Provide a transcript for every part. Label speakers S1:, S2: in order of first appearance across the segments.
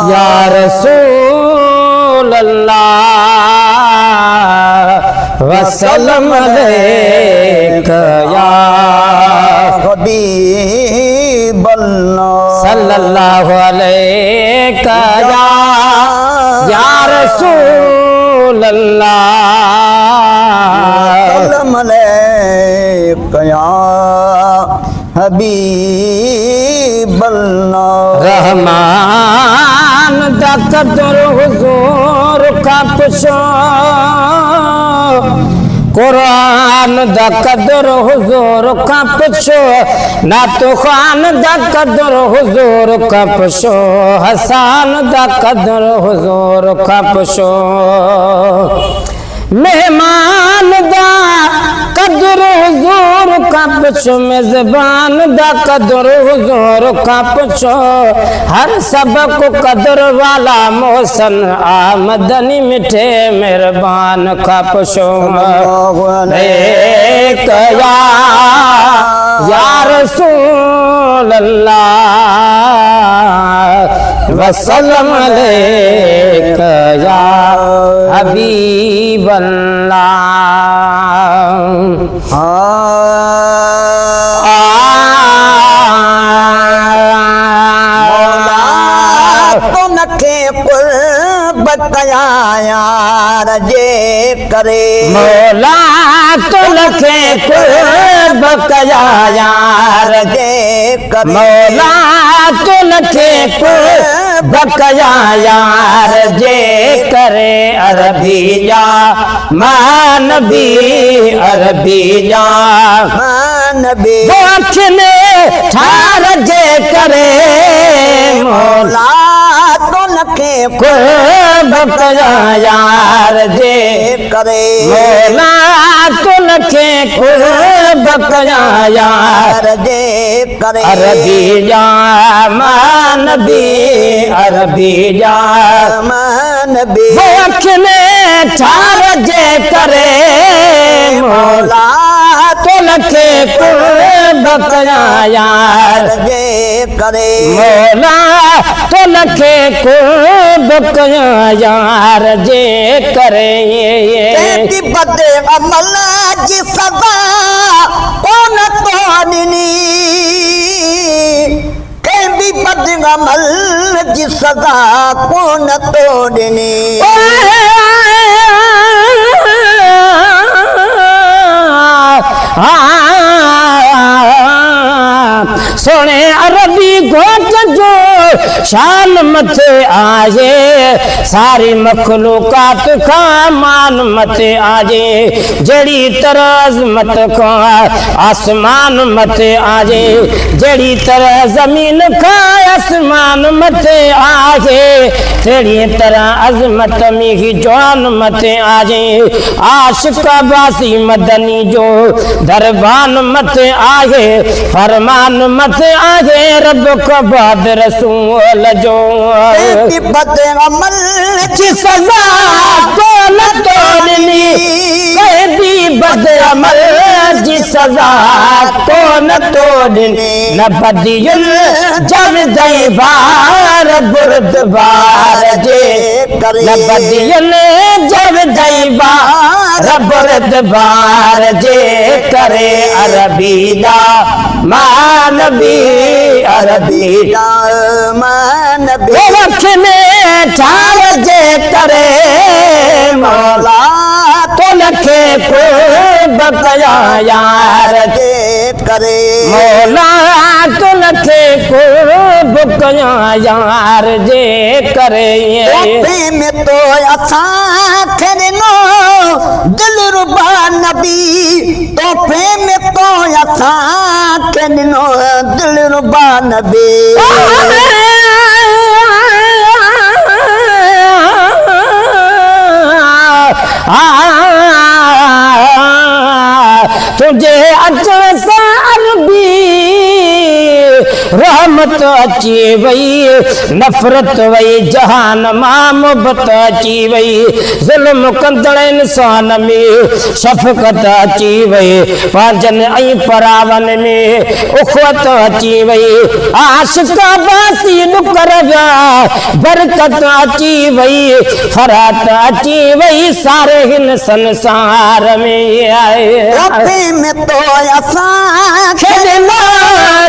S1: या रसूल अल्लाह वसल्लम अलैका या
S2: हबीब अल्लाह
S1: सल्लल्लाहु अलैका या रसूल अल्लाह
S2: सल्लम अलैका या हबीब अल्लाह।
S1: रहमान दा कदर हुजूर का पुछो, कुरान दा कदर हुजूर का पुछो, नातो खान दा कदर हुजूर का पुछो, हसन दा कदर हुजूर का पुछो, मेहमान दा कदर हुजूर का पुछो, मेजबान दा कदर हुजूर का पुछो, हर सबक कदर वाला मोहसन आमदनी मिठे मेहरबान का पुछो। या रसूल अल्लाह वसल्लम अलैका या हबीब अल्लाह।
S2: तो नखे कुर्बत यार जे करे,
S1: मौला तो नखे कुर्बत यार
S2: जे करे,
S1: मौला तो नखे कुर्बत यार जे करे। अरबी जा मानबी अरबी जा
S2: मानबी
S1: ने ठार जे करे, मौला
S2: तो नखे
S1: कुर्बत यार जे
S2: करे,
S1: मौला तो नखे कुर्बत यार
S2: जे करे।
S1: अरबी जा मानबी अरबी जा
S2: मानबी
S1: ने ठार जे करे, मौला तो नखे कुर्बत यार
S2: जे करे,
S1: मौला तो नखे कुर्बत यार जे करे।
S2: तेरी बदे अमल जी सदा कौन तो ॾिनी, तेरी बदे अमल जी सदा कौन तो ॾिनी।
S1: सोने अरबी घोट जो शान मथे आजे, सारी मखलूकात का मान मथे आजे, जड़ी तरह मत का आसमान मथे आजे, जड़ी तरह जमीन का आसमान मथे आजे, तेरी तरह अजमत में ही जान मथे आजे। आशिका बासी मदनी जो दरबान मथे आजे, फरमान मथे आजे, रब का बाद रसूल जो।
S2: तेरी बदे अमल
S1: जी सजा को न तोड़नी, कैदी बद अमल जी सजा को न तोड़नी, न बदियुल जब दई बार बुरदबार जे करे, न बदियुल जब दई बार बुरदबार जे करे। अरबी दा मानबी अरबी
S2: मानबी
S1: ने ठार जे करे, मौला तो नखे कुर्बत यार
S2: जे करे,
S1: मौला तो नखे कुर्बत यार जे करे।
S2: तोहफे में तो असां खे ॾिनो दिल रुबा नबी, तोहफे में तो असां खे ॾिनो दिल रुबा नबी। तुझे अचण सां अरबी
S1: रहमत अची वई नफ़रत वई जहान मां मोहबत अची वई ज़ुल्म कंदड़ इंसान में शफ़क़त अची वई पंहिंजनि ऐं परावन में उख़वत अची वई आशिक़ बासी नुकर विया बरकत अची वई फरात अची वई सारे हिन संसार में आए
S2: में तो असां
S1: खेलना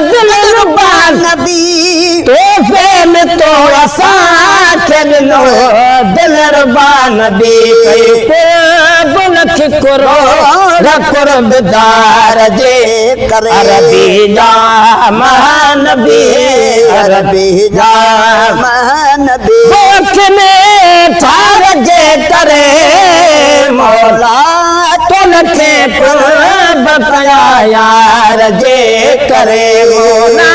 S1: दिल रुबा
S2: नबी
S1: तोहफे में तो असां खेलनो दिल रुबा नबी बुलख करो कुर्बदार जे
S2: करे
S1: अरबी जा महानबी
S2: अरबी जा महानबी
S1: भूख में ठार जे करे मौला तुनखे कुर्ब कया यार जे करे मौला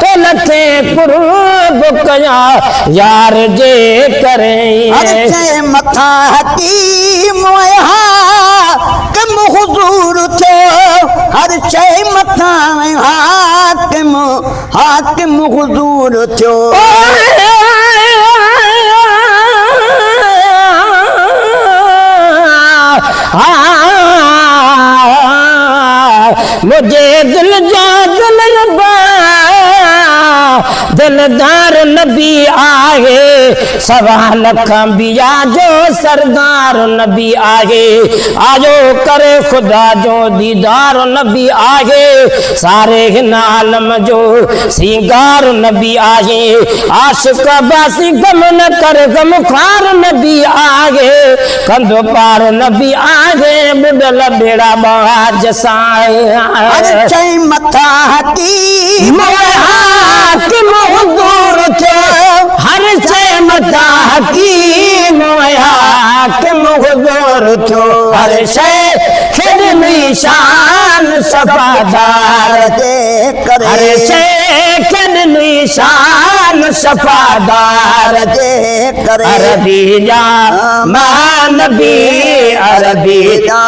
S1: तुनखे कुर्ब कया यार जे करे
S2: अरे मथा हकीम हाकिम हुजूर थो हर शइ मथा हाकिम हाकिम हुजूर थो
S1: मुझे दिल जा दिल रब्बा दिलदार नबी आहे सवा लख अंबिया जो सरदार नबी आहे आजो करे खुदा जो दीदार नबी आहे सारे हिन आलम जो सिंगार नबी आहे आशिक बासी गम न कर गम खार नबी आहे कंदो पार नबी आहे बुडल बेड़ा बाज साए
S2: अरे चई मथा हकीम
S1: हाकिम हुजूर थो हर शइ मथा हकीम हाकिम हुजूर थो हर शइ खेॾ निशान सफ़ादार
S2: जे करे
S1: हर शइ खेॾ निशान सफ़ादार
S2: जे करे
S1: अरबी जा महानबी अरबी
S2: जा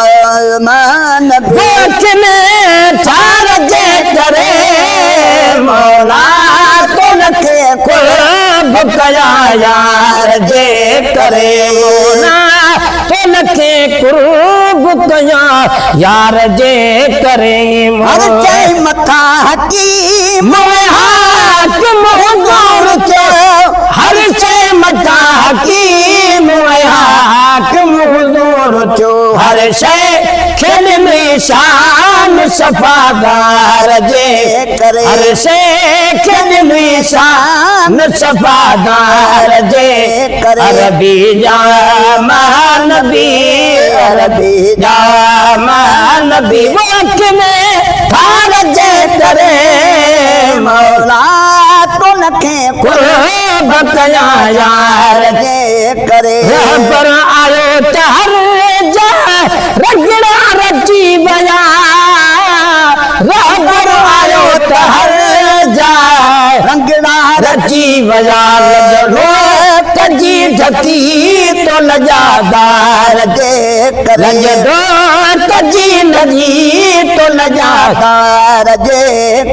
S2: महानबी
S1: भूख में ठार जे करे मौला तुनखे कुर्ब कया यार जे करे मौला तुनखे कुर्ब कया यार जे करे
S2: हर चई मथा हकीम
S1: हाकिम हुजूर थो हर शइ मथा हकीम हाकिम हुजूर थो हर शइ खेल निशान सफ़ादार जे
S2: करे
S1: हर शइ खेल निशान सफ़ादार जे
S2: करे
S1: अरबी जा महानबी अरबी जा महानबी वक़्त में ठार जे करे मौला
S2: तुनखे
S1: कुर्ब कया यार
S2: जे करे
S1: पर आयो त हर जा रगड़ा रची बया रहबर आयो त हर जा
S2: रंगड़ा
S1: रची बया लजो कजी ढकी तो लजादार
S2: जे करे
S1: लजो कजी नजी तो लजादार
S2: जे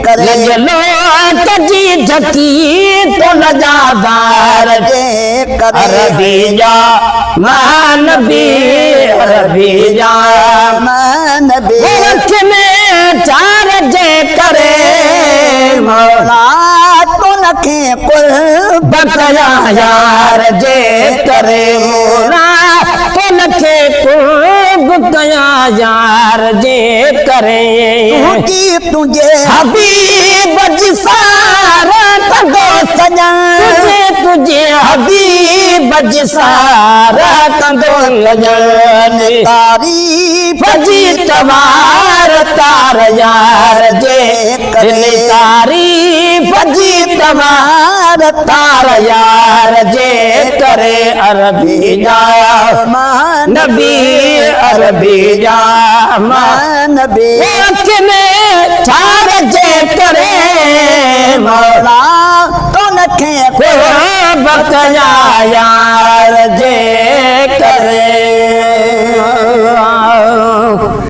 S2: करे
S1: लजलो कजी ढकी तो लजादार
S2: जे करे
S1: अरबी जा महानबी अरबी जा
S2: महानबी
S1: भूख में चार जे करे मौला
S2: तुनखे कुर्ब
S1: बकया यार जे करे मौला तुनखे कुर्ब कया यार जे करे
S2: तुझी तुझे
S1: हबीब जिसारा कंदो सजन तुझे हबीब जिसारा कंदो सजन
S2: तारीफ
S1: फजी तवार तार यार जे तारीफ जी तवार तार यार जे करे अरबी जा नबी अरबी जा
S2: नबी
S1: में ठार जे करे मौला
S2: तुनखे
S1: बकया यार जे करे